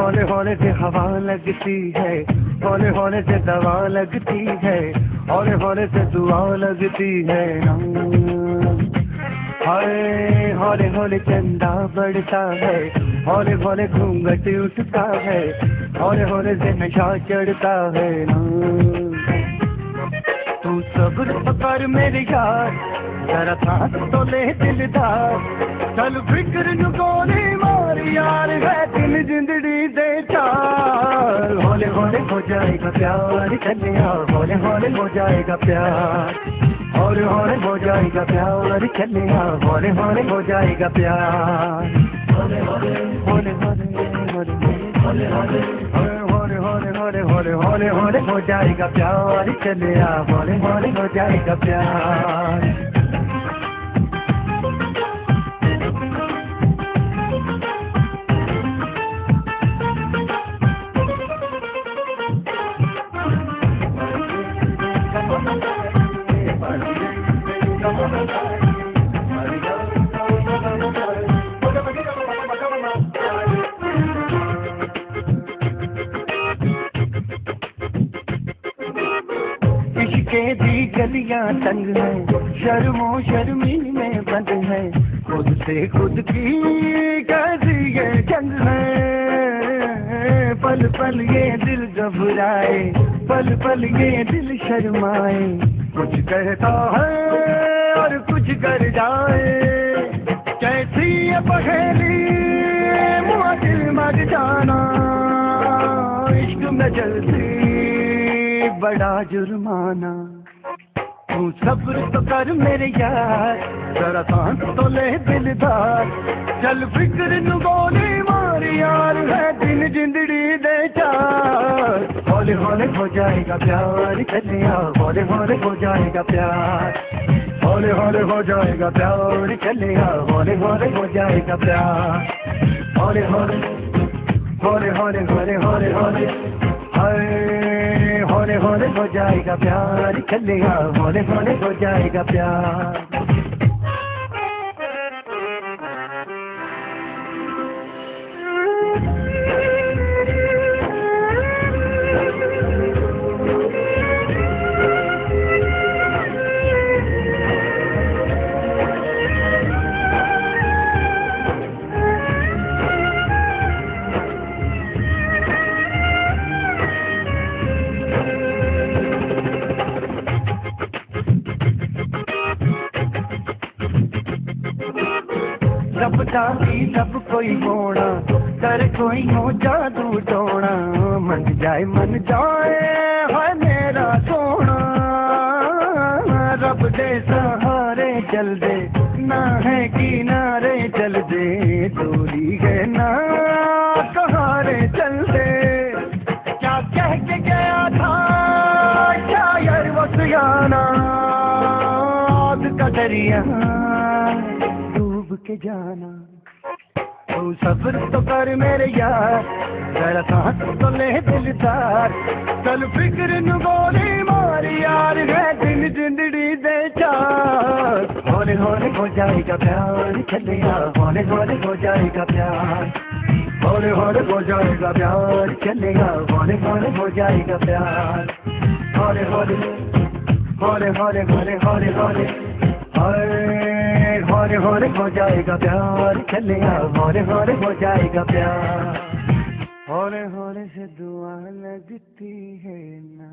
हौले हौले से हवा लगती है, हौले हौले से दवा लगती है, हौले हौले से दुआ लगती है ना। हाय हौले हौले चंदा बढ़ता है, हौले हौले घूंघट उठता है, हौले हौले से नशा चढ़ता है ना। तू सब्र कर मेरे यार, जरा सांस तो ले दिलदार, चल फिक्र नु गोली मार यार, है दिल जिंदड़ी दे चार। हौले हौले हो जाएगा प्यार, चलिया हौले हौले हो जाएगा प्यार, हौले हौले हो जाएगा प्यार, चलिया हौले हौले हो जाएगा प्यार। हौले हौले हौले हौले हौले हौले हौले हौले हौले हौले हौले हो जाएगा प्यार, चलिया हौले हौले हो जाएगा प्यार। इश्क़े दी गलियां तंग है, शर्मो शर्मी में बंद है, खुद से खुद की कैसी ये जंग है। पल पल ये दिल घबराए, पल पल ये दिल शर्माए, कुछ कहता है और कुछ कर जाए, कैसी ये पहेली मुआ दिल मर जाना। इश्क में जलती बड़ा जुर्माना, तू सब्र तो कर मेरे यार, जरा सांस तो ले दिलदार, चल फिक्र नु गोली मार यार, है दिन जिंदड़ी दे चार। हौले हौले हो जाएगा प्यार, चलिया हौले हौले हो जाएगा प्यार, हौले हौले हो जाएगा प्यार, चलिया हौले हौले हो जाएगा प्यार। हौले हौले हौले हौले हौले हौले हौले हाय हौले हौले हो जाएगा प्यार, चलिया हौले हौले हो जाएगा प्यार। सब कोई होना, कर कोई हो जादू टोना, मन जाए है मेरा सोना। रब दे सहारे चल दे, ना है किनारे चल दे, दूरी है ना कहारे चल दे। क्या कह के गया था शायर वो सुयाना, आग का दरिया डूब के जाना। तू सब्र तो कर मेरे यार, जरा सांस तो ले दिलदार, चल फिक्र नु गोली मार यार, है दिन जिंदड़ी दे चार। हौले हौले हो जाएगा प्यार, चलिया हौले हौले हो जाएगा प्यार, हौले हौले हो जाएगा प्यार, चलिया हौले हौले हो जाएगा प्यार। हौले हौले हौले हौले हौले हौले हौले हौले हौले हो जाएगा प्यार, चलिया हौले हौले हो जाएगा प्यार। हौले हौले से दुआ लगती है ना।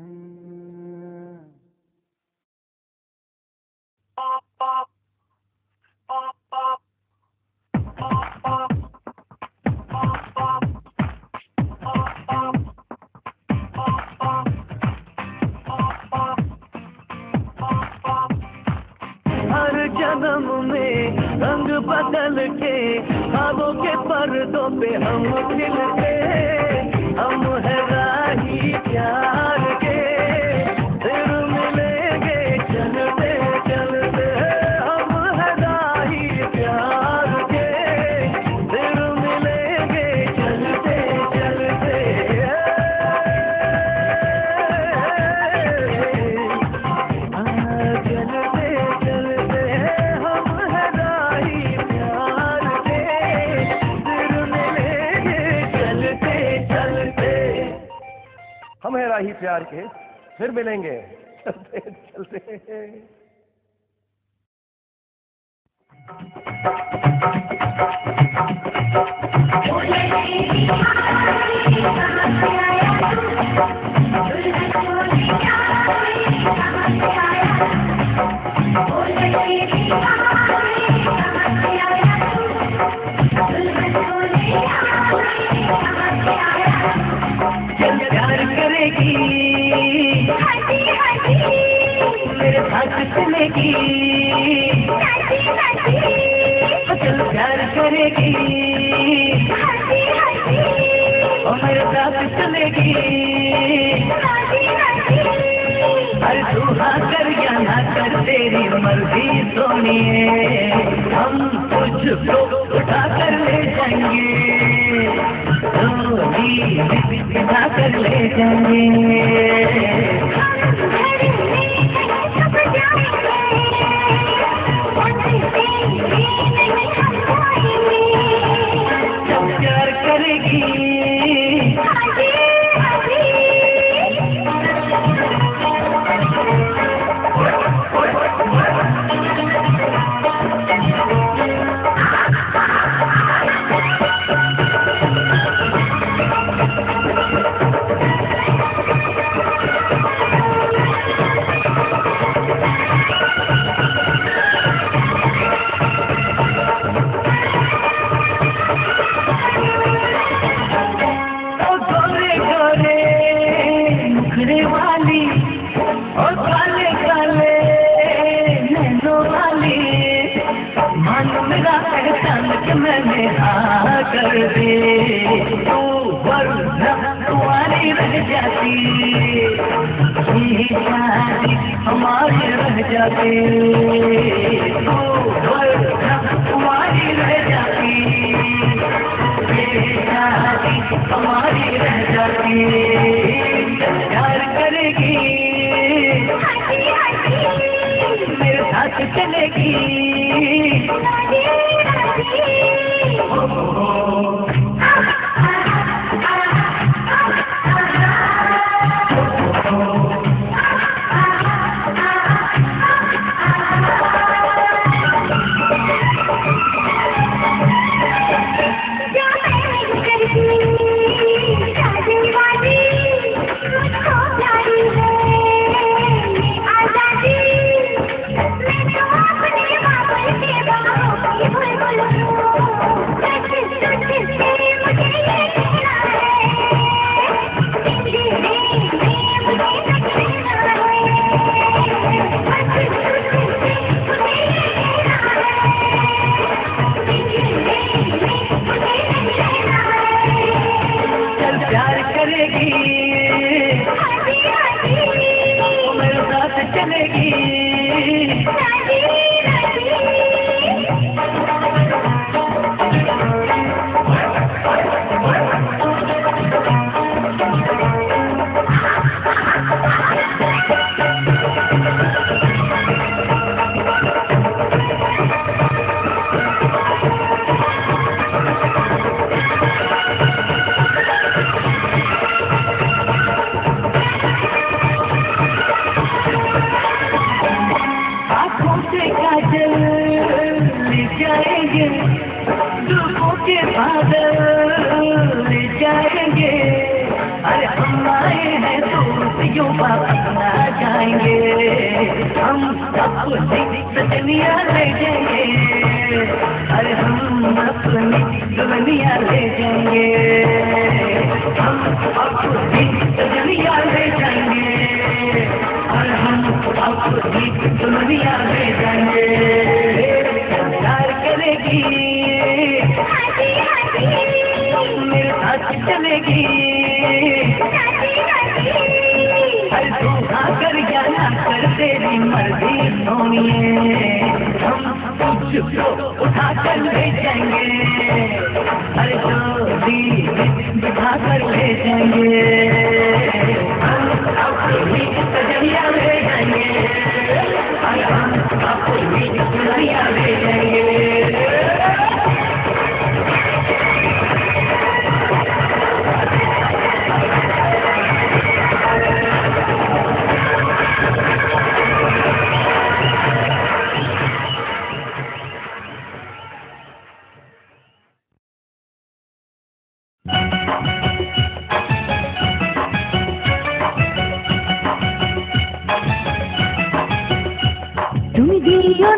हर जन्म में रंग बदल के ख्वाबों के पर्दों पे हम खिलते, हम है राही प्यार के, फिर मिलेंगे चलते चलते। हम है राही प्यार के, फिर मिलेंगे चलते चलते। चलते राही प्यार के फिर मिलेंगे। चलते चलते। प्यार करेगी मेरे साथ चलेगी, चल प्यार करेगी और मेरे साथ चलेगी। अरे तू हाँ कर या ना कर तेरी मर्जी सोनिए, हम तुझको उठा कर ले जाएंगे, बिठा कर ले जाएंगे। जब प्यार करेगी मैंने हाँ कर दे, तू वरना तुम्हारी रह जाती, ये शादी हमारी रह जाती, तू वरना तुम्हारी रह जाती, ये शादी हमारी रह जाती। प्यार करेगी मेरे साथ चलेगी, मेरे साथ चलेगी। जाएंगे दुखों के बादल ले जाएंगे, अरे हम आए हैं दोस्तियों वापस ना जाएंगे, हम अपनी सजनियाँ ले जाएंगे, अरे हम अपनी दुल्हनियाँ ले जाएंगे, हम अपनी सजनियाँ ले जाएंगे, अरे हम अपनी दुल्हनियाँ ले जाएंगे। प्यार करेगी मेरे साथ चलेगी, अरे तू हाँ कर या ना कर तेरी मर्जी सोनिए, हम तुझको उठा कर ले जाएंगे, अरे जोड़ी बिठा कर ले जाएंगे, हम अपनी सजनियाँ ले जाएंगे, अरे हम अपनी दुल्हनियाँ ले जाएंगे।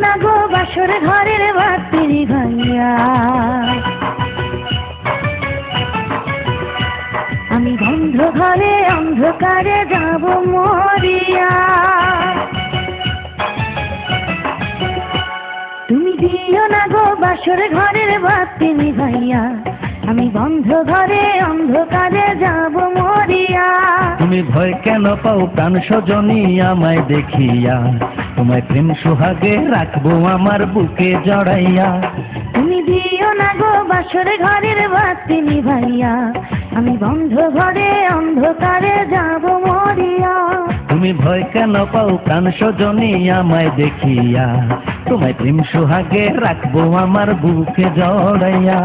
না গো বাসর ঘরের বাতি ভাইয়া, আমি বন্ধ ঘরে অন্ধকারে যাব মরিয়া। তুমি দিও না গো বাসর ঘরের বাতি ভাইয়া, আমি বন্ধ ঘরে অন্ধকারে যাব মরিয়া। তুমি ভয় কেন পাও প্রাণ সজনী আমায় দেখিয়া, তোমায় প্রেম সোহাগে রাখবো আমার বুকে জড়াইয়া। তুমি দিও না গো বাসর ঘরের বাতি ভাইয়া, আমি বন্ধ ঘরে অন্ধকারে যাব মরিয়া। তুমি ভয় কেন পাও প্রাণ সজনী আমায় দেখিয়া, তোমায় প্রেম সোহাগে রাখবো আমার বুকে জড়াইয়া।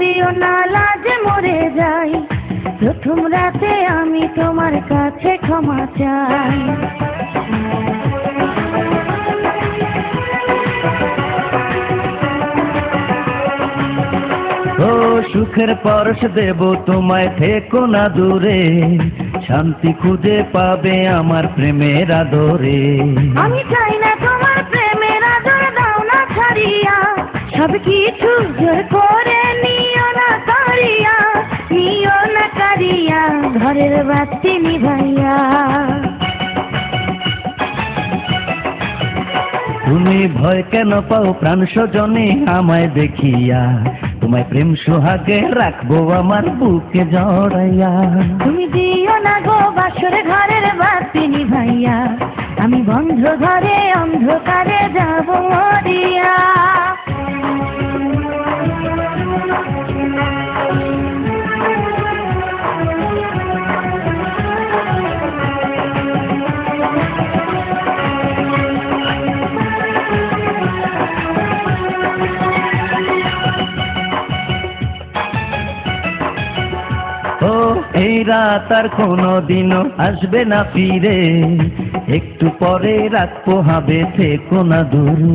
দিও না লাজে মরে যাই, প্রথম রাতে আমি তোমার কাছে ক্ষমা চাই। ও সুখের পরশ দেব তোমায়, থেকো না দূরে, শান্তি খুঁজে পাবে আমার প্রেমের আদরে। আমি চাই না তোমার প্রেমের আদর, দাও না ছাড়িয়া, সব কিছু জোর করে নিও না কারিয়া, নিও না কারিয়া, ঘরের বাতি নিভাইয়া। তুমি ভয় কেন পাও প্রাণ সজনী আমায় দেখিয়া, তোমায় প্রেম সোহাগে রাখবো আমার বুকে জড়াইয়া। তুমি দিও না গো বাসর ঘরের বাতি নিভাইয়া, আমি বন্ধ ঘরে অন্ধকারে যাব মরিয়া। ও এই রাত আর কোনোদিনও আসবে না ফিরে, একটু পরে রাত পোহাবে, থেকো না দূরে।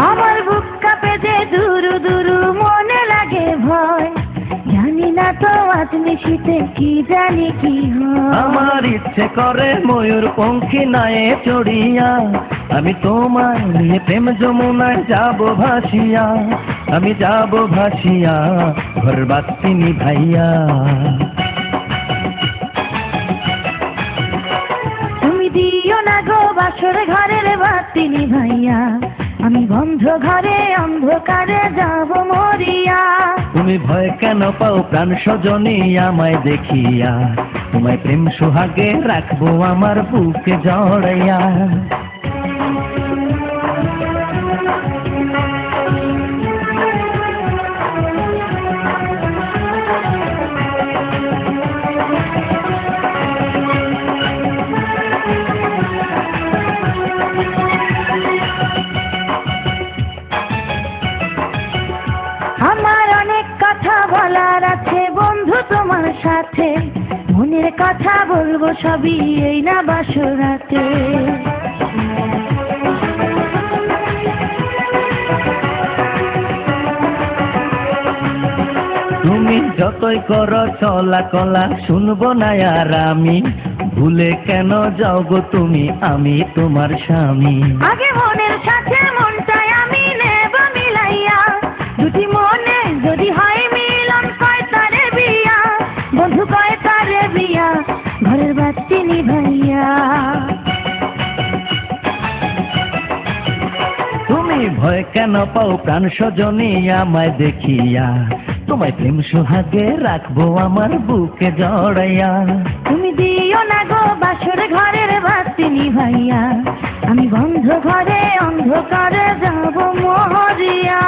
আমার বুক কাঁপে যে দুরু দুরু, মনে লাগে ভয়, জানি না তো আজ নিশিতে কি জানি কি হয়। আমার ইচ্ছে করে ময়ূর পঙ্খী নায়ে চড়িয়া, আমি তোমায় নিয়ে প্রেম যমুনায় যাব ভাসিয়া, আমি যাব ভাসিয়া, ঘর বাতি নিভাইয়া। তুমি দিও না গো বাসর ঘরের বাতি নিভাইয়া, আমি বন্ধ ঘরে অন্ধকারে যাব মরিয়া। তুমি ভয় কেন পাও প্রাণ সজনী আমায় দেখিয়া, তোমায় প্রেম সোহাগে রাখবো আমার বুকে জড়াইয়া। আমার অনেক কথা বলার আছে বন্ধু তোমার সাথে, মনের কথা বলবো সবই এই না বাসরাতে। তুমি যতই করো চলা কলা, শুনবো না আর আমি, ভুলে কেন যাও গো তুমি, আমি তোমার স্বামী। আগে মনের সাথে মনটাই আমি নেব মিলাইয়া, দুটি মনে যদি হয় মিলন, কয় তারে বিয়া, বন্ধু কয় তারে বিয়া, ঘরের বাতি নিভাইয়া। তুমি ভয় কেন পাও প্রাণ সজনী আমায় দেখিয়া, তোমায় প্রেম সোহাগে রাখবো আমার বুকে জড়াইয়া। তুমি দিও না গো বাসর ঘরের বাতি নিভাইয়া, আমি বন্ধ ঘরে অন্ধকারে যাব মরিয়া।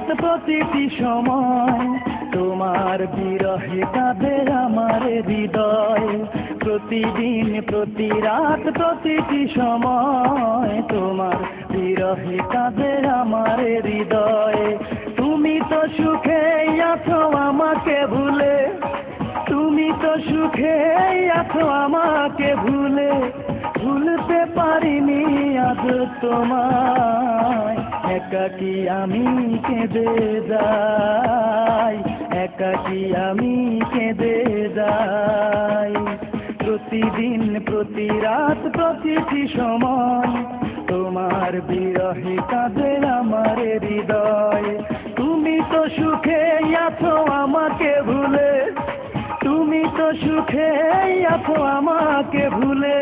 রাত প্রতিটি সময় তোমার বিরহে কাঁদে আমার হৃদয়। প্রতিদিন প্রতি রাত প্রতিটি সময় তোমার বিরহে কাঁদে আমার হৃদয়। তুমি তো সুখে আছো আমাকে ভুলে, তুমি তো সুখে আছো আমাকে ভুলে, ভুলতে পারিনি আজ তোমায়। একাকী আমি কেঁদে যাই, একাকী আমি কেঁদে যাই। প্রতিদিন প্রতি রাত প্রতিটি সময় তোমার বিরহে কাঁদে আমার হৃদয়। তুমি তো সুখে আছো আমাকে ভুলে, তুমি তো সুখে আছো আমাকে ভুলে,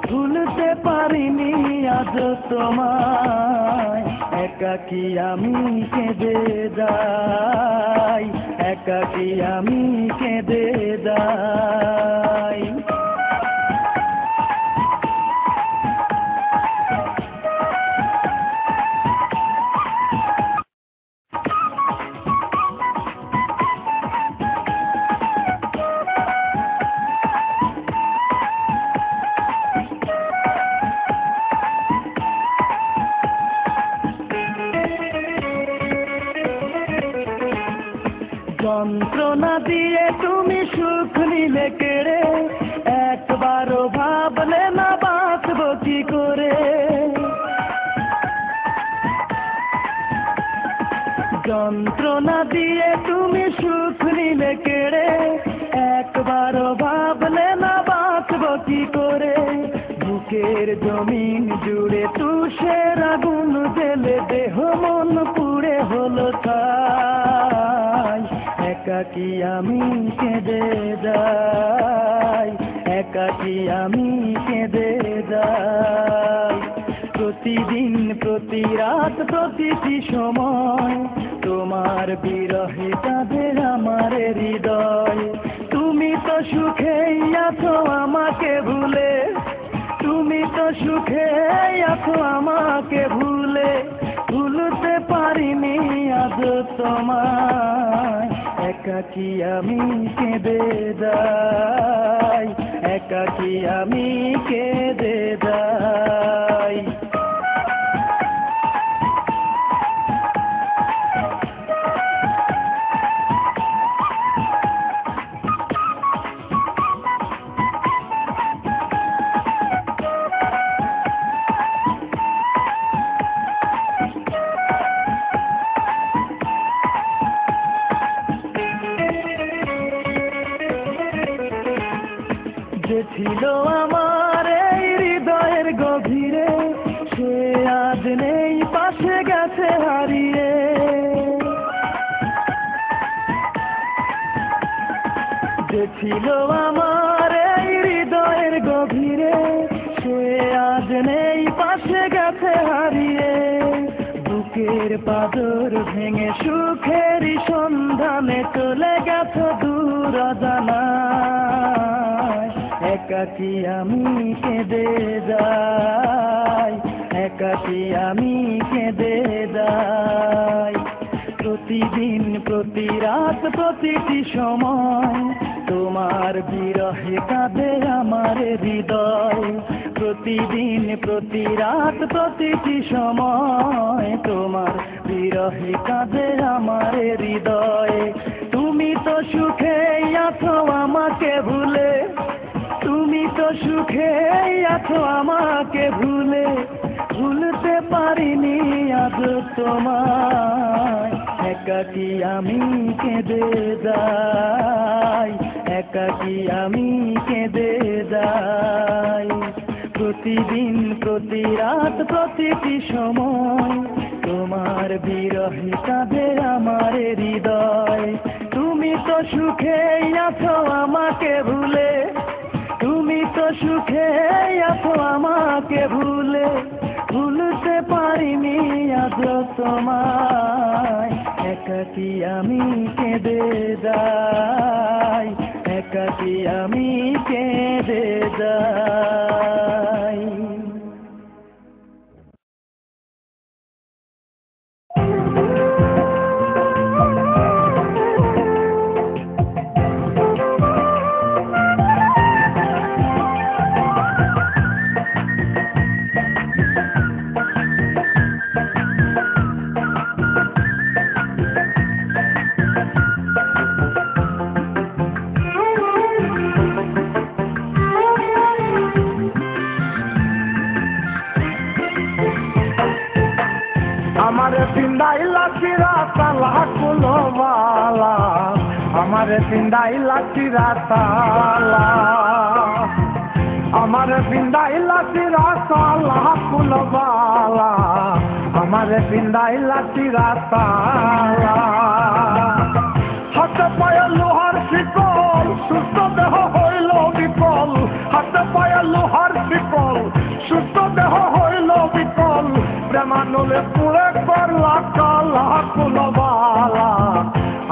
ভুলতে পারিনি আজ তোমায়। একাকী আমি কেঁদে যাই, একাকী আমি কেঁদে যাই। যন্ত্রণা দিয়ে তুমি সুখ নিলে কেড়ে, একবারও ভাবলে না বাঁচব কি করে। যন্ত্রণা দিয়ে তুমি সুখ নিলে কেড়ে, একবারও ভাবলে না বাঁচব কি করে। বুকের জমিন জুড়ে তুষের আগুন জ্বেলে দেহ মন পুড়ে হলো ছাই। একাকী আমি কেঁদে যাই, একাকী আমি কেঁদে যাই। প্রতিদিন প্রতি রাত প্রতিটি সময় তোমার বিরহে কাঁদে আমার হৃদয়। তুমি তো সুখে আছো আমাকে ভুলে, তুমি তো সুখে আছো আমাকে ভুলে, ভুলতে পারিনি আজ তোমায়। একাকী আমি কেঁদে যাই, একাকী আমি কেঁদে যাই। যে ছিল আমার এই হৃদয়ের গভীরে, সে আজ নেই পাশে গেছে হারিয়ে। যে ছিল আমার এই হৃদয়ের গভীরে, সে আজ নেই পাশে গেছে হারিয়ে। বুকের পাদর ভেঙে সুখের সন্ধানে চলে গেছে দূর অজানায়। একাকী আমি কেঁদে যাই, একাকী আমি কেঁদে যাই। প্রতিদিন প্রতি রাত প্রতিটি সময় তোমার বিরহে কাঁদে আমার হৃদয়। প্রতিদিন প্রতি রাত প্রতিটি সময় তোমার বিরহে কাঁদে আমার হৃদয়। তুমি তো সুখে আছো আমাকে ভুলে, তুমি তো সুখে আছো আমাকে ভুলে, ভুলতে পারিনি আজ তোমায়। একাকী আমি কেঁদে যাই, একাকী আমি কেঁদে যাই। প্রতিদিন প্রতি রাত প্রতিটি সময় তোমার বিরহে কাঁদে আমার হৃদয়। তুমি তো সুখে আছো আমাকে ভুলে, তুমি তো সুখে আছো আমাকে ভুলে, ভুলতে পারিনি আজ তোমায়। একাকী আমি কেঁদে যাই, একাকী আমি কেঁদে যাই। আমারে পিন্দাইলা চিরাতালা আমারে পিন্দাইলা চিরাতালা কুলবালা আমারে পিন্দাইলা চিরাতালা হাতে পায়ে লোহার শিকল সুস্থ দেহ হইল বিকল হাতে পায়ে লোহার শিকল সুস্থ দেহ হইল বিকল প্রেমানলে পুরে করলা কালা কুলবালা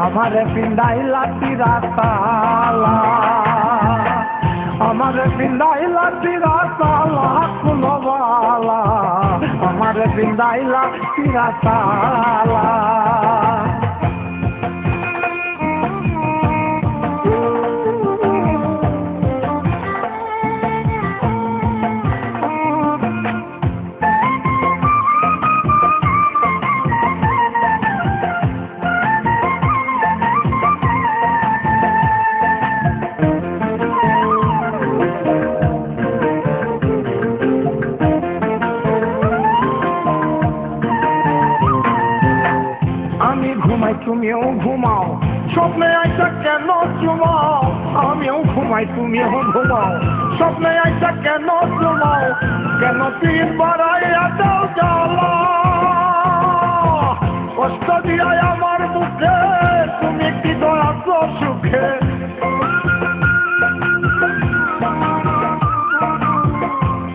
আমারে পিন্দাইলা চিরাতালা আমারে পিন্দাইলা চিরাতালা কুলবালা আমারে পিন্দাইলা চিরাতালা তুমিও ঘুমাও স্বপ্নে আইসা কেন চুমাও আমিও ঘুমাই তুমিও ঘুমাও স্বপ্নে আইসা কেন চুমাও কেন তিন বাড়াইয়া দাও জ্বালা কষ্ট দিয়াই আমার মুখে তুমি কি দয়া সুখে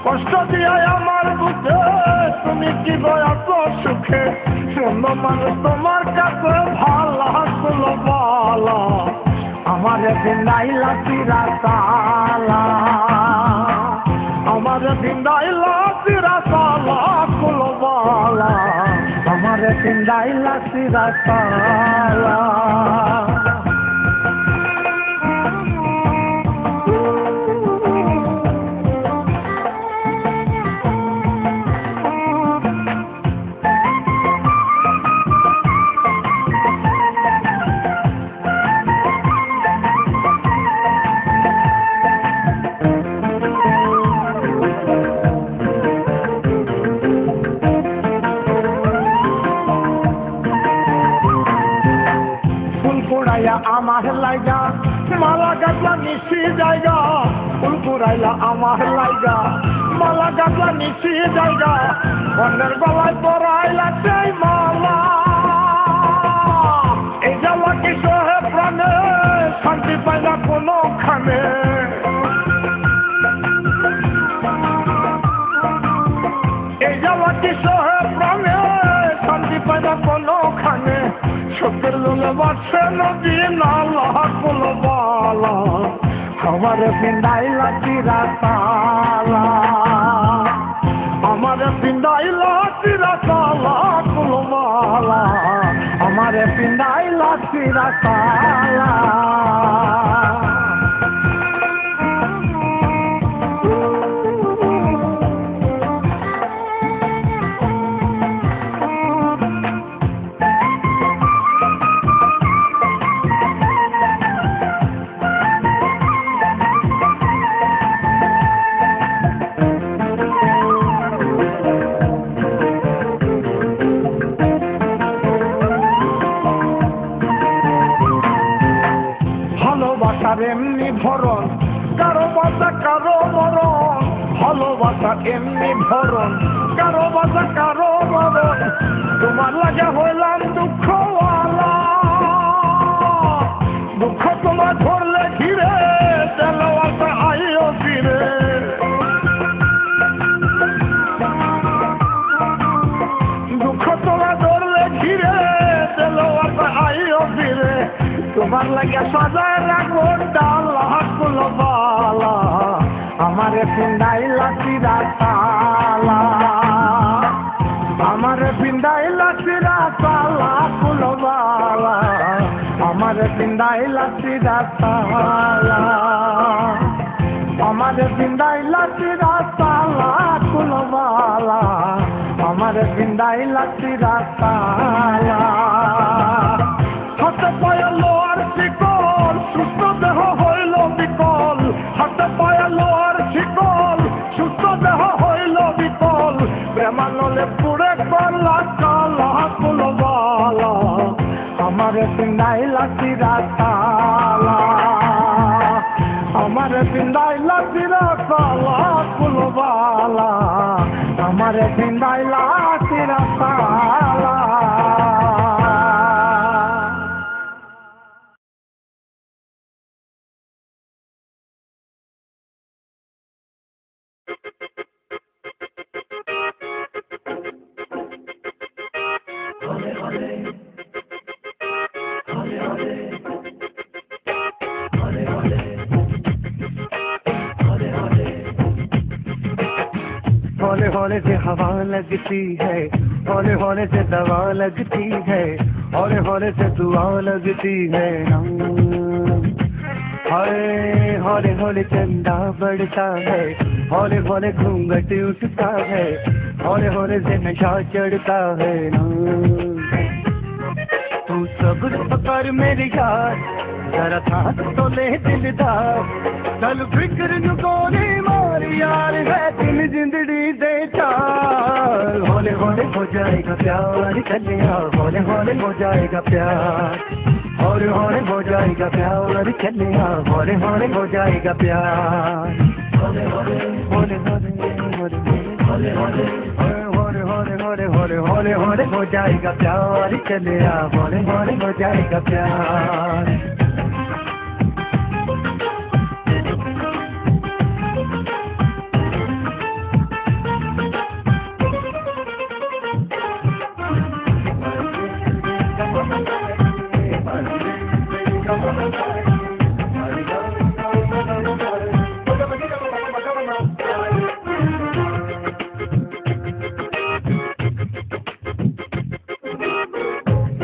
কষ্ট দিয়াই আমার মুখে তুমি কি দয়া সুখে শূন্য মানুষ তোমার কাছে ভালো কুলবালা আমারে পিন্দাইলা চিরাতালা আমারে পিন্দাইলা চিরাতালা কুলবালা আমারে পিন্দাইলা চিরাতালা আমার লাইগা মালা গাছলা নিশি জায়গা ফুল কুড়াইলা আমার লাইগা মালা গাছলা নিশি জায়গা বন্ধের গলায় পরাইলা সেই মালা এই জ্বালা কি সহে প্রাণে শান্তি পাইলা কোনো খানে এই জ্বালা কি সহে প্রাণে শান্তি পাইলা কোনো খানে সত্যের লোলে বাসে নদী নালা কুলবালা আমারে পিন্দাইলা চিরাতালা আমারে পিন্দাইলা চিরাতালা কুলবালা আমারে পিন্দাইলা চিরাতালা এমনি ভরণ কারো বাসা কারো মরণ ভালোবাসা এমনি ভরণ কারো বাসা কারো মরণ তোমার লাগে হইলাম দুঃখওয়ালা দুঃখ তোমার ধরলে ঘিরে তেলাওয়াটা আইও ফিরে দুঃখ তোমার ধরলে ঘিরে তেলাওয়াটা আইও ফিরে তোমার লাগে সাজায় রাখবো ডালা কুলবালা আমারে পিন্দাইলা চিরাতালা আমারে পিন্দাইলা চিরাতালা কুলবালা আমারে পিন্দাইলা চিরাতালা আমারে পিন্দাইলা চিরাতালা কুলবালা আমারে পিন্দাইলা চিরাতালা হাতে পায়ে লোহার শিকল সুস্থ দেহ হইল বিকল হাতে পায়ে লোহার শিকল সুস্থ দেহ হইল বিকল প্রেমানলে পুরে করলা কালা কুলবালা আমারে পিন্দাইলা চিরাতালা सिंदाइला तेरा साला कुलवाला, हमारे सिंदाइला तेरा साला। हौले हौले से हवा लगती है, हौले हौले से दवा लगती है, हौले हौले से दुआ लगती है ना। हाय हौले हौले चंदा बढ़ता है, हौले हौले घूंघट उठता है, हौले हौले से नशा चढ़ता है ना। तू सब्र पकड़ मेरे यार, जरा सांस तो ले दिलदार, चल फिक्र नु गोली मार यार, है दिल जिंदड़ी दे चार। हौले हौले हो जाएगा प्यार चलिया, हौले हौले हो जाएगा प्यार, हौले हौले हो जाएगा प्यार चलिया, हौले हौले हो जाएगा प्यार। हौले हौले हौले हौले हौले हौले हौले हौले हौले हौले हौले हो जाएगा प्यार चलिया, हौले हौले हो जाएगा प्यार।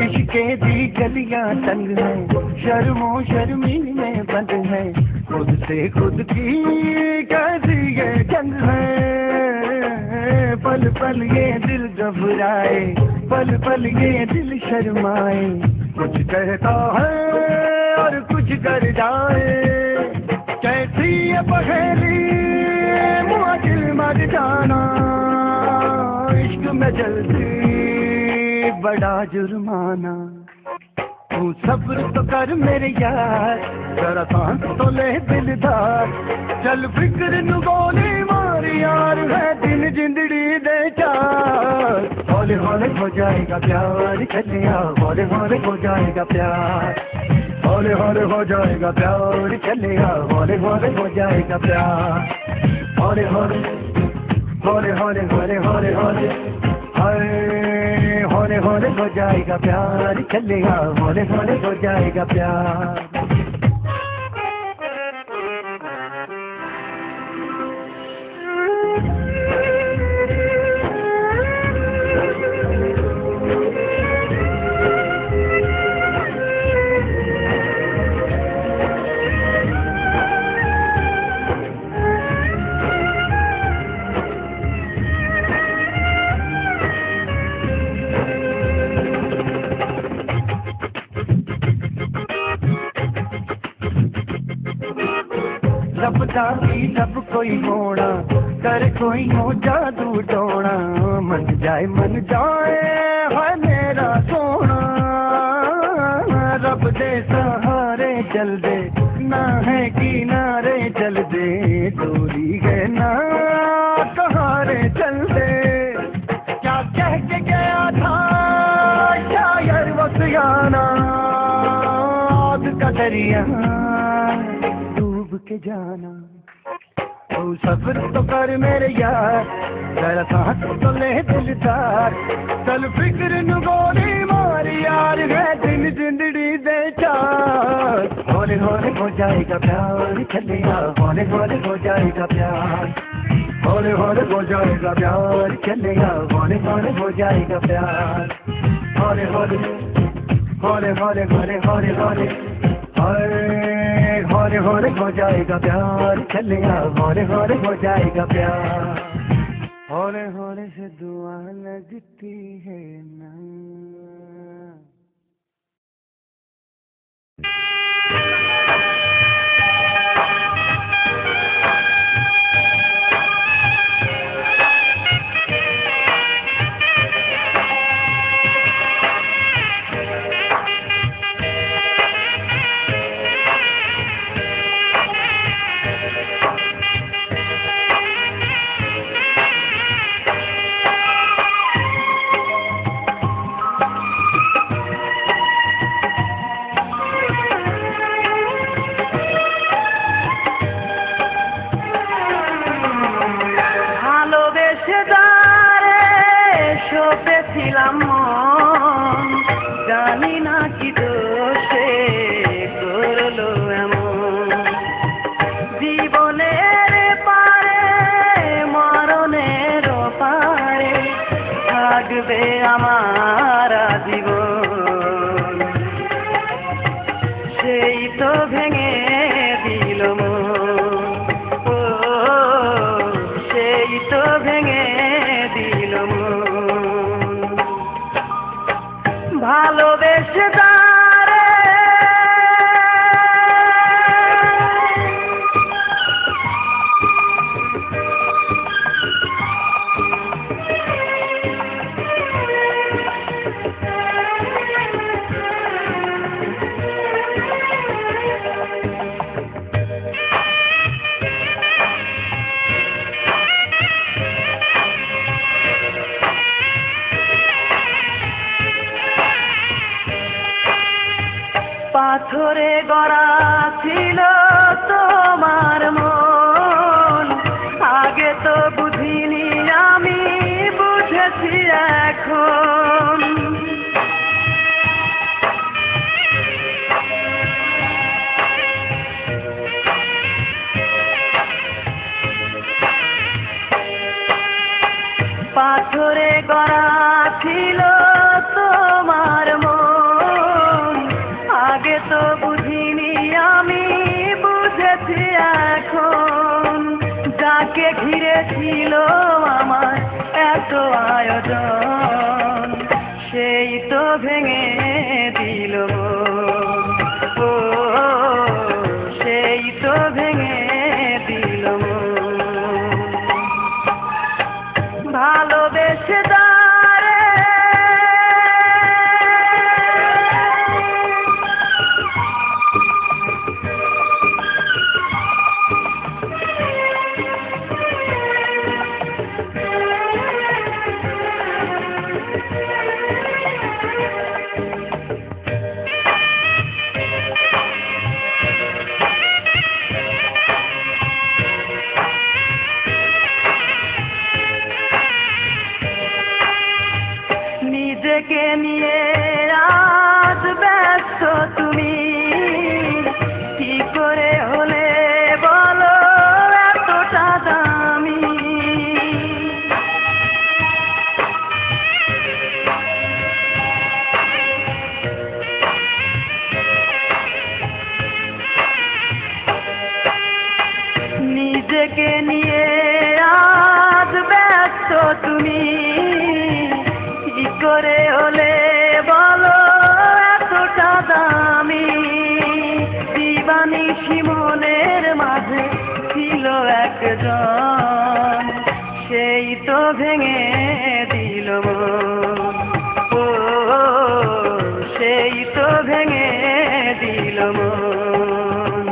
इश्क़े दी गलियां तंग है, शर्मो शर्मी में बंद है, खुद से खुद की कैसी ये जंग है। पल पल ये दिल घबराए, पल पल ये दिल शर्माए, कुछ कहता है और कुछ कर जाए। कैसी ये पहेली मुझे मर जाना, इश्क में जल्दी बड़ा जुर्माना। तू सब्र तो कर मेरे यार, जरा सांस तो ले दिलदार, चल फिक्र नु गोली मार यार, है दिन जिंदड़ी दे चार। हौले हौले हो जाएगा प्यार चलिया, हौले हौले हो जाएगा प्यार, हौले हौले हो जाएगा प्यार चलिया, हौले हौले हो जाएगा प्यार। हौले हौले हौले हौले हौले हौले हौले हाय हौले हौले हो जाएगा प्यार चलेगा, हौले हौले हो जाएगा प्यार। जाती जब कोई होना, कर कोई हो जादू टोना, मन जाए है मेरा सोना। रब दे सहारे चल दे, ना है किनारे चल दे, दूरी है ना कहारे चल दे। क्या कह के गया था शायर वसियाना, आग का दरिया डूब के जाना। तू सब्र तो कर मेरे यार, जरा सांस तो ले दिलदार, चल फिक्र नु गोली मार यार, है दिन जिंदड़ी दे चार। हौले हौले हो जाएगा प्यार चलिया, हौले हौले हो जाएगा प्यार, हौले हौले हो जाएगा प्यार चलिया, हौले हौले हो जाएगा प्यार। हौले हौले हौले हौले हौले हौले हौले हौले हौले हो जाएगा प्यार चलिया, हौले हौले हो जाएगा प्यार। हौले हौले से दुआ लगती है ना। ভেঙে দিল মন, ও সেই তো ভেঙে দিল মন। ভালোবেসে তারে পাথরে গড়া ছিল তোমার মন, আগে তো বুঝিনি আমি বুঝেছি এখন। পাথরে গড়া ছিল তোমার মন, আগে তো বুঝিনি আমি বুঝেছি এখন। যাকে ঘিরে ছিল আমার এত আয়োজন, সেই তো ভেঙে দিল মন, ও সেই তো ভেঙে দিল মন। ভালোবেসে তারে নিজেকে নিয়ে আজ ব্যস্ত তুমি, কি করে হলে বলো এতটা দামি। নিজেকে নিয়ে আজ ব্যস্ত তুমি, কি করে হলে বলো এতটা দামি। দিবানিশি মনের মাঝে ছিল একজন, সেই তো ভেঙে দিল মন, ও সেই তো ভেঙে দিল মন।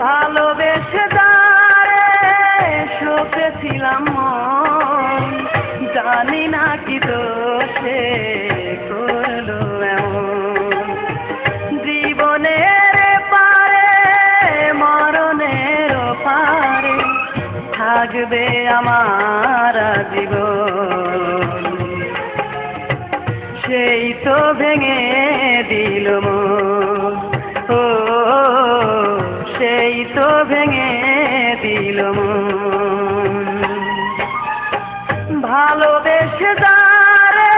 ভালোবেসে তারে শোকেছিলাম মন, জানি না কি দোষে করলো এমন। জীবনের পারে মরণের পারে থাকবে আমার জীবন, সেই তো ভেঙে দিল মন, ও সেই তো ভেঙে দিল মন। ভালোবেসে তারে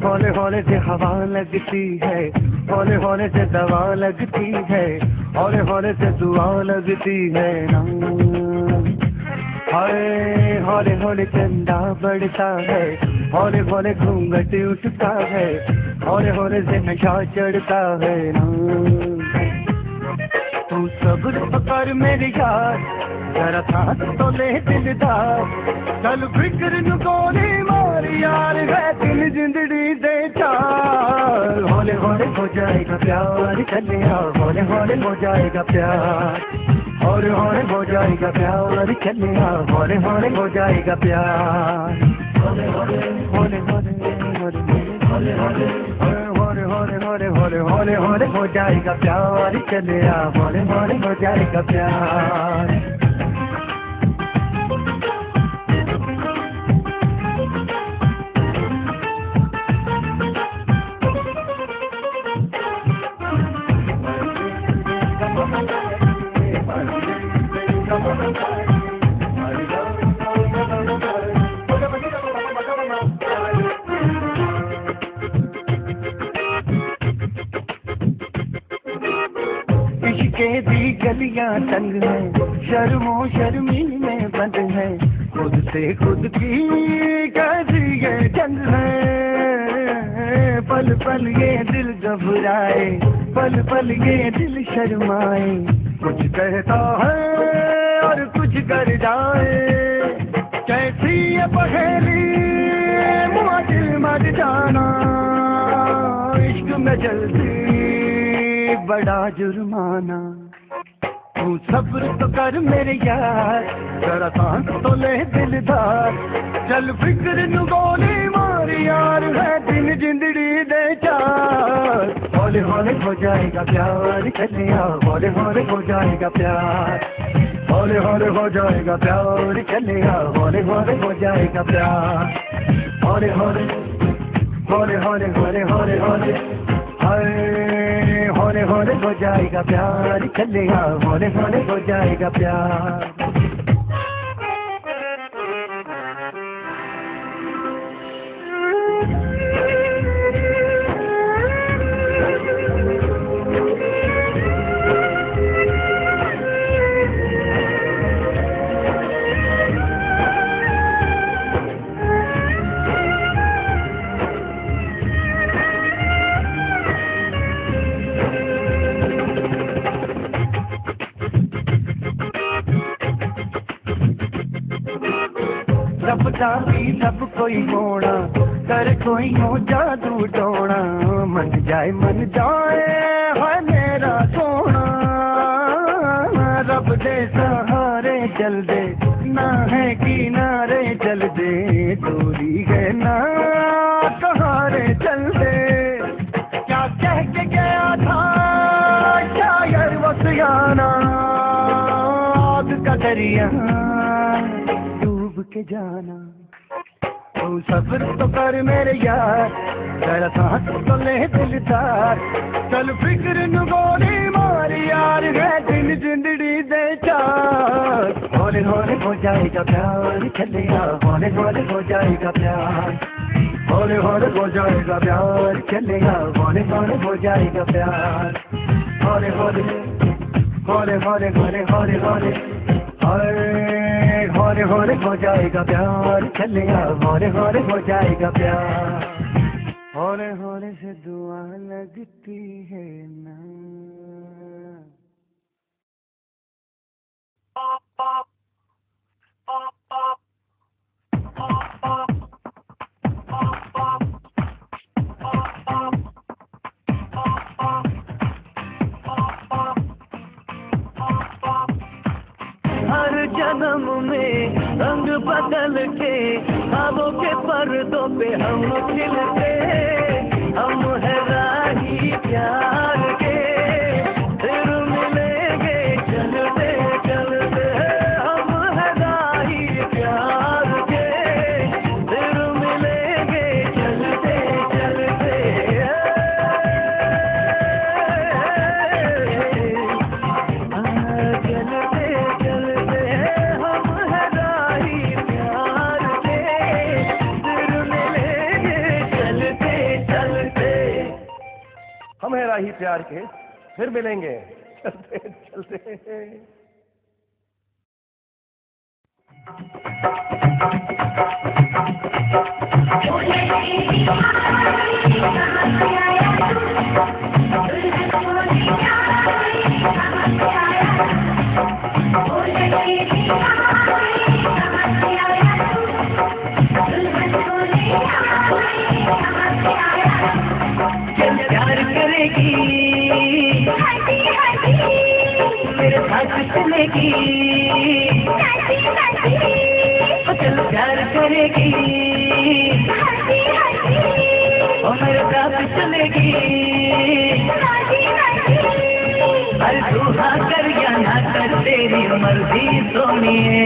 हौले हौले से हवा लगती है, हौले हौले से दवा लगती है, हौले हौले से दुआ लगती है ना। हाय हौले हौले चंदा बढ़ता है, हौले हौले घूंघट उठता है, हौले हौले से नशा चढ़ता है ना। तू सब्र कर मेरी यार, जरा साथ तो ले दिलदार, चल फिक्र नु गोली मार यार, है दिल जिंदड़ी दे चार। हौले हौले हो जाएगा प्यार, चले आओ हौले हौले हो जाएगा प्यार, हौले हौले हो जाएगा प्यार, चले आओ हौले हौले हो जाएगा प्यार। हौले हौले हौले हौले हौले हौले हौले हौले हौले हौले हौले हो जाएगा प्यार, चले आओ हौले हौले हो जाएगा प्यार। दुनिया तंग है, शर्मो शर्मी में बंद है, खुद से खुद की कैसी ये जंग है। पल पल ये दिल घबराए, पल पल ये दिल शर्माए, कुछ कहता है और कुछ कर जाए। कैसी ये पहेली मुआ दिल मर जाना, इश्क में जल्दी बड़ा जुर्माना। तू सब्र तो कर मेरे यार, जरा सांस तो ले दिलदार, चल फिक्र नु गोली मार यार, है दिन जिंदड़ी दे चार। हौले हौले हो जाएगा प्यार, चलिया हौले हौले हो जाएगा प्यार, हौले हौले हो जाएगा प्यार, चलिया हौले हौले हो जाएगा प्यार। हौले हौले हौले हौले हौले हौले हौले हाय, हौले हौले हो जाएगा प्यार, चलेगा हौले हौले हो जाएगा प्यार। सब कोई होना, कर कोई हो जादू टोना, मन जाए है मेरा सोना। रब दे सहारे चल दे, ना है किनारे चल दे, दूरी है ना सहारे चल दे। क्या कह के गया था शायर वसियाना, आग का दरिया डूब के जाना। तू सब्र तो कर मेरे यार, जरा सांस तो ले दिलदार, चल फिक्र नु गोली मार यार, है दिन जिंदड़ी दे चार। हौले हौले हो जाएगा प्यार, चलिया हौले हौले हो जाएगा प्यार, हौले हौले हो जाएगा प्यार, चलिया हौले हौले हो जाएगा प्यार। हौले हौले हौले हौले हौले हौले हौले हौले हौले हो जाएगा प्यार, चलेगा हौले हौले हो जाएगा प्यार। हौले हौले से दुआ लगती है ना। हर जन्म में रंग बदल के ख्वाबों के पर्दों पे हम खिलते, हम है राही प्यार के, फिर मिलेंगे चलते चलते। हम है राही प्यार के, फिर मिलेंगे चलते चलते। हम है राही प्यार के, फिर मिलेंगे चलते चलते। प्यार करेगी मेरे साथ चलेगी, चल प्यार करेगी और मेरे साथ चलेगी। हर दूहा कर या ना कर तेरी मर्जी सोनिए,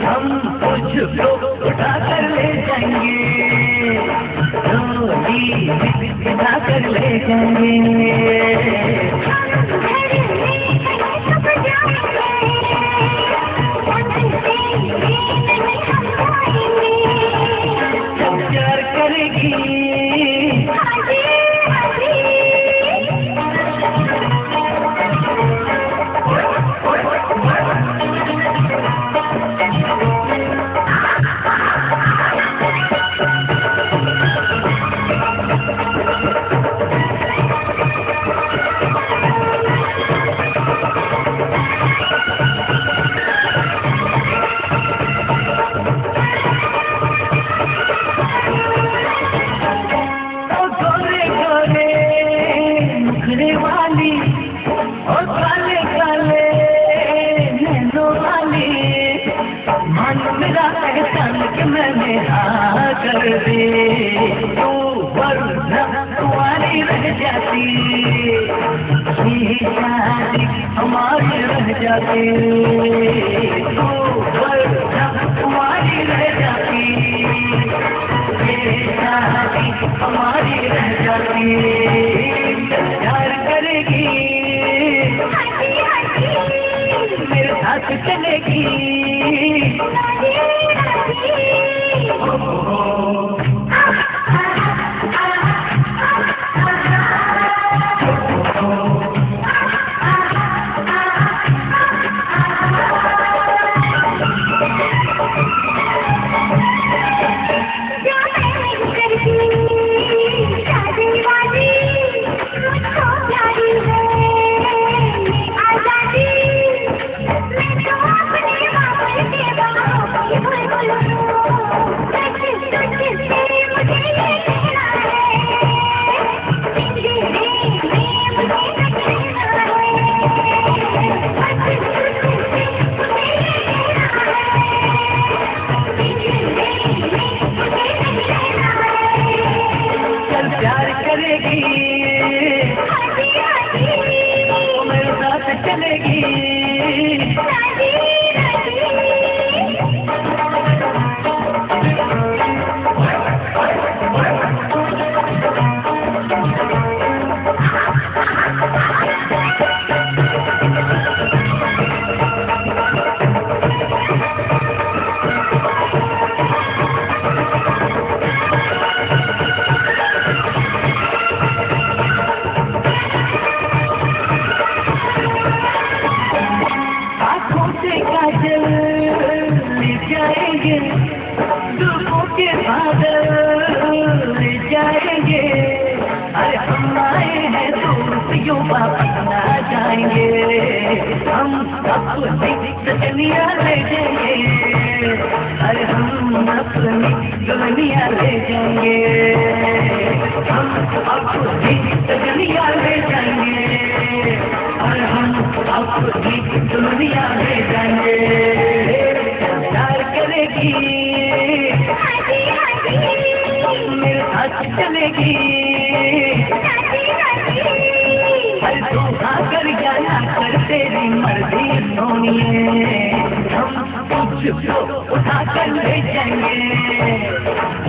हम तुझको उठा कर ले जाएंगे, बिठा कर ले जाएंगे। प्यार करेगी गोरे गोरे मुखड़े वाली और काले काले नैनों वाली, मान मेरा एहसान कि मैंने हाँ कर दे, तू वरना तुम्हारी रह जाती, ये शादी हमारी रह जाती, तू वरना तुम्हारी रह जाती, ये शादी हमारी रह जाती, प्यार करेगी मेरे साथ चलेगी, मेरे साथ चलेगी, हम अपनी दुनिया ले जाएंगे, अरे हम अपनी दुनिया ले जाएंगे, हम अपनी दुनिया ले जाएंगे, अरे हम अपनी दुनिया ले जाएंगे, प्यार करेगी मेरे साथ चलेगी, अरे तू आकर जाना कर तेरी मर्जी सोनिए, हम तुझको उठा कर ले जाएंगे,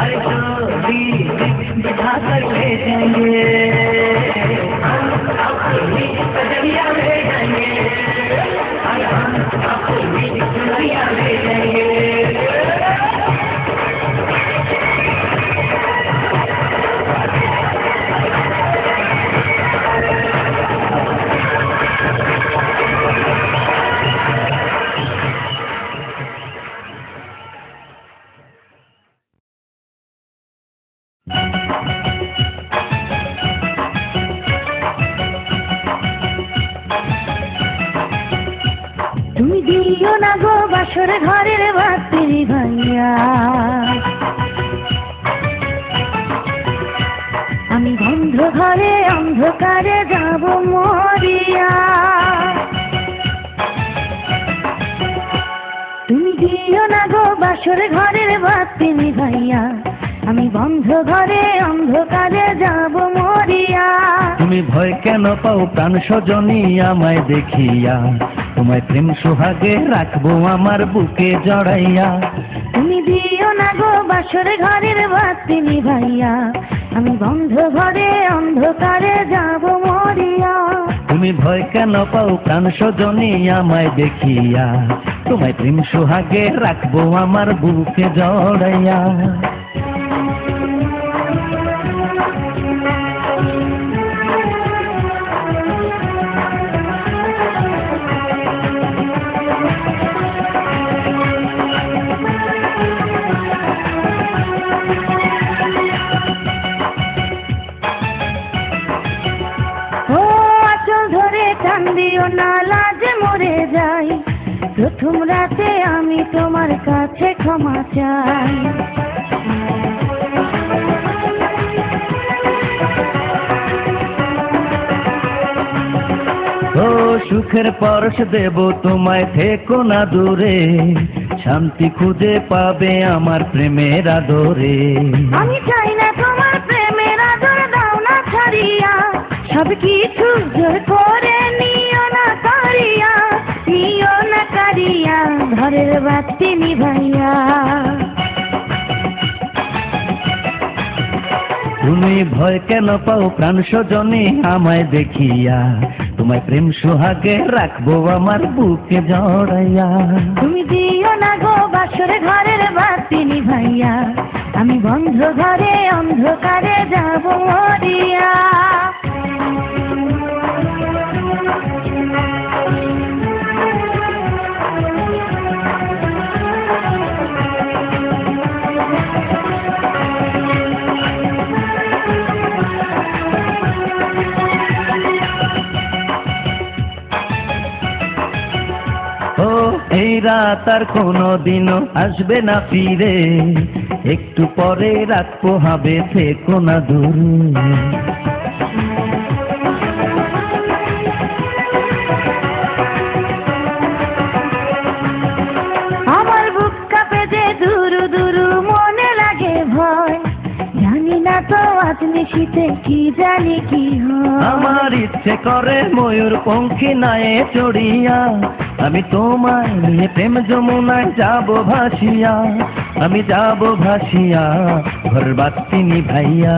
अरे चोरी बिठा कर ले जाएंगे, हम अपनी दुनिया ले जाएंगे, अरे हम अपनी दुनिया ले जाएंगे। তুমি দিও না গো বাসর ঘরের বাতি ভাইয়া, আমি বন্ধ ঘরে অন্ধকারে যাব মরিয়া, তুমি দিও না গো বাসর ঘরের বাতি ভাইয়া, আমি বন্ধ ঘরে অন্ধকারে যাব মরিয়া, তুমি ভয় কেন পাও প্রাণ সজনী আমায় দেখিয়া, তোমায় প্রেম সোহাগে রাখবো আমার বুকে জড়াইয়া, তুমি দিও না গো বাসর ঘরের বাতি ভাইয়া, আমি বন্ধ ঘরে অন্ধকারে যাব মরিয়া, তুমি ভয় কেন পাও প্রাণ সজনী আমায় দেখিয়া, তোমায় প্রেম সোহাগে রাখবো আমার বুকে জড়াইয়া। ও আঁচল ধরে টান দিও না লাজে মরে যাই, প্রথম রাতে আমি তোমার কাছে ক্ষমা চাই। ও সুখের পরশ দেব তোমায়, থেকো না দূরে, শান্তি খুঁজে পাবে আমার প্রেমের আদরে। আমি চাই না তোমার প্রেমের আদর, দাও না ছাড়িয়া, সব কিছু জোর করে নিও না কারিয়া, নিও না কারিয়া, ঘরের বাতি নিভাইয়া। তুমি ভয় কেন পাও প্রাণ সজনী আমায় দেখিয়া, তোমায় প্রেম সোহাগে রাখবো আমার বুকে জড়াইয়া। তুমি দিও না গো বাসর ঘরের বাতি নিভাইয়া, আমি বন্ধ ঘরে অন্ধকারে যাব মরিয়া। ও এই রাত আর কোনোদিনও আসবে না ফিরে, একটু পরে রাত পোহাবে, থেকো না দূরে। আমার বুক কাঁপে যে দুরু দুরু, মনে লাগে ভয়, জানি না তো আজ নিশীথে কি জানি কি হয়। আমার ইচ্ছে করে ময়ূর পঙ্খী নায়ে চড়িয়া, আমি তোমায় নিয়ে প্রেম যমুনায় যাব ভাসিয়া, আমি যাব ভাসিয়া, ঘর বাতি নিভাইয়া।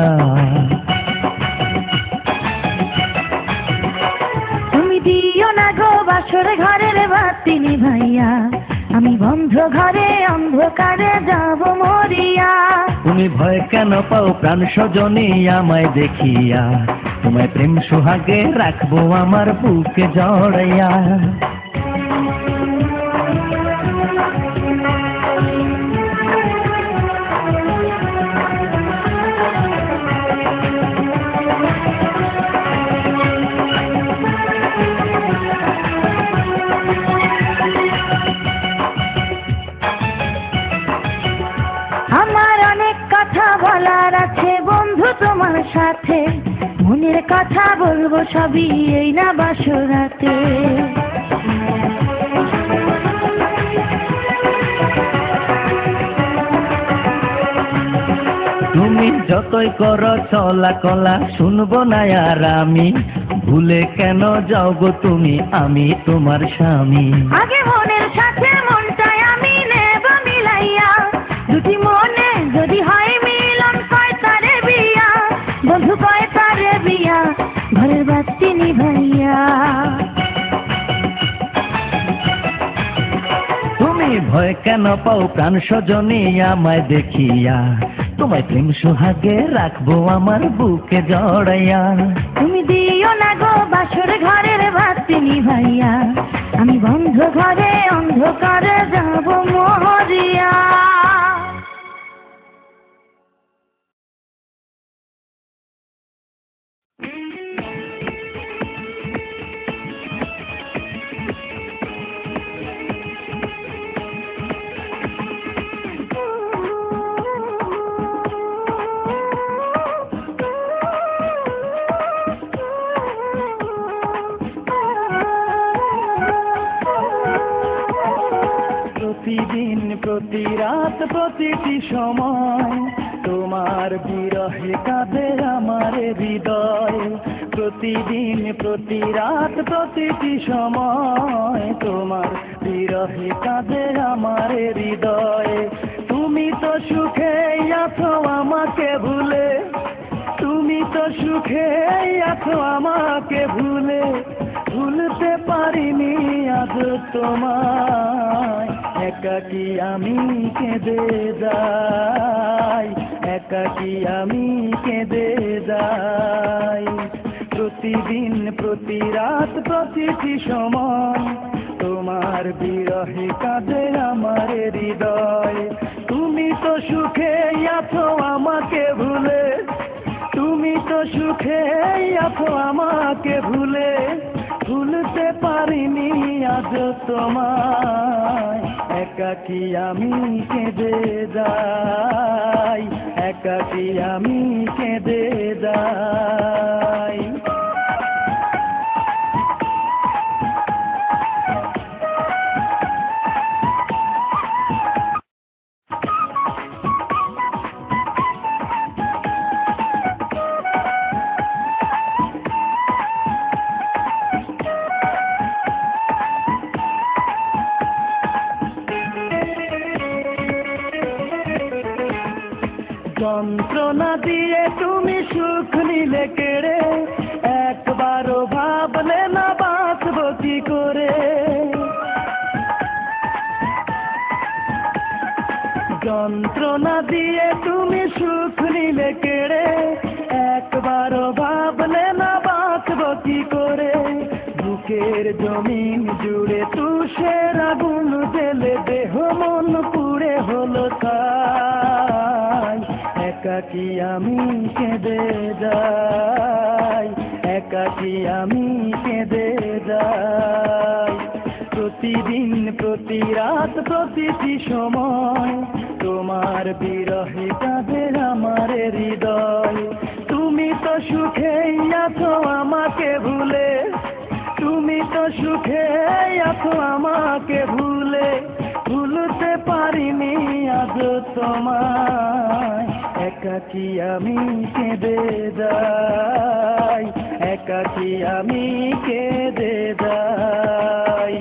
তুমি দিও না গো বাসর ঘরের বাতি নিভাইয়া, আমি বন্ধ ঘরে অন্ধকারে যাব মরিয়া। তুমি ভয় কেন পাও প্রাণ সজনী আমায় দেখিয়া, তোমায় প্রেম সোহাগে রাখবো আমার বুকে জড়াইয়া। আমার অনেক কথা বলার আছে বন্ধু তোমার সাথে, মনের কথা বলবো সবই এই না বাসরাতে। তুমি যতই করো চলা কলা শুনবো না আর আমি, ভুলে কেন যাও গো তুমি, আমি তোমার স্বামী। আগে মনের সাথে মনটাই আমি নেব মিলাইয়া, দুটি মনে যদি হয় মিলন, কয় তারে বিয়া, বন্ধু কয় তারে বিয়া, ঘরের বাতি নিভাইয়া। তুমি ভয় কেন পাও প্রাণ সজনী আমায় দেখিয়া, তোমায় প্রেম সোহাগে রাখবো আমার বুকে জড়াইয়া। তুমি দিও না গো বাসর ঘরের বাতি নিভাইয়া, আমি বন্ধ ঘরে অন্ধকারে যাব মরিয়া। প্রতিদিন প্রতি রাত প্রতিটি সময় তোমার বিরহে কাঁদে আমার হৃদয়। প্রতিদিন প্রতি রাত প্রতিটি সময় তোমার বিরহে কাঁদে আমার হৃদয়। তুমি তো সুখে আছো আমাকে ভুলে, তুমি তো সুখে আছো আমাকে ভুলে, ভুলতে পারিনি আজ তোমায়। একাকী আমি কেঁদে যাই, একাকী আমি কেঁদে যাই। প্রতিদিন প্রতি রাত প্রতিটি সময় তোমার বিরহে কাঁদে আমার হৃদয়। তুমি তো সুখে আছো আমাকে ভুলে, তুমি তো সুখে আছো আমাকে ভুলে, ভুল ভুলতে পারিনি আজ তোমায়, একাকী আমি কেঁদে যাই, একাকী আমি কেঁদে যাই। যন্ত্রণা দিয়ে তুমি সুখ নিলে কেড়ে, একবারও ভাবলে না বাঁচব কি করে। যন্ত্রণা দিয়ে তুমি সুখ নিলে কেড়ে, একবারও ভাবলে না বাঁচব কি করে। বুকের জমিন জুড়ে তুষের আগুন জ্বেলে দেহ মন পুড়ে হলো ছাই, একাকী আমি কেঁদে যাই, একাকী আমি কেঁদে যাই। প্রতিদিন প্রতি রাত প্রতিটি সময় তোমার বিরহে কাঁদে আমার হৃদয়। তুমি তো সুখেই আছো আমাকে ভুলে, তুমি তো সুখেই আছো আমাকে ভুলে, ভুলতে পারিনি আজ তোমায়, একাকী আমি কেঁদে যাই, একাকী আমি কেঁদে যাই।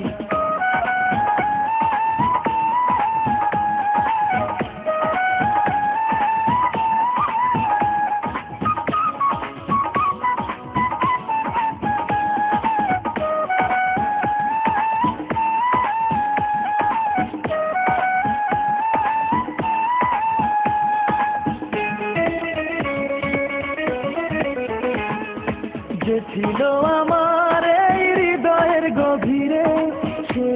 যে ছিল আমার এই হৃদয়ের গভীরে, সে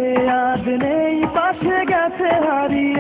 আজ নেই পাশে গেছে হারিয়ে।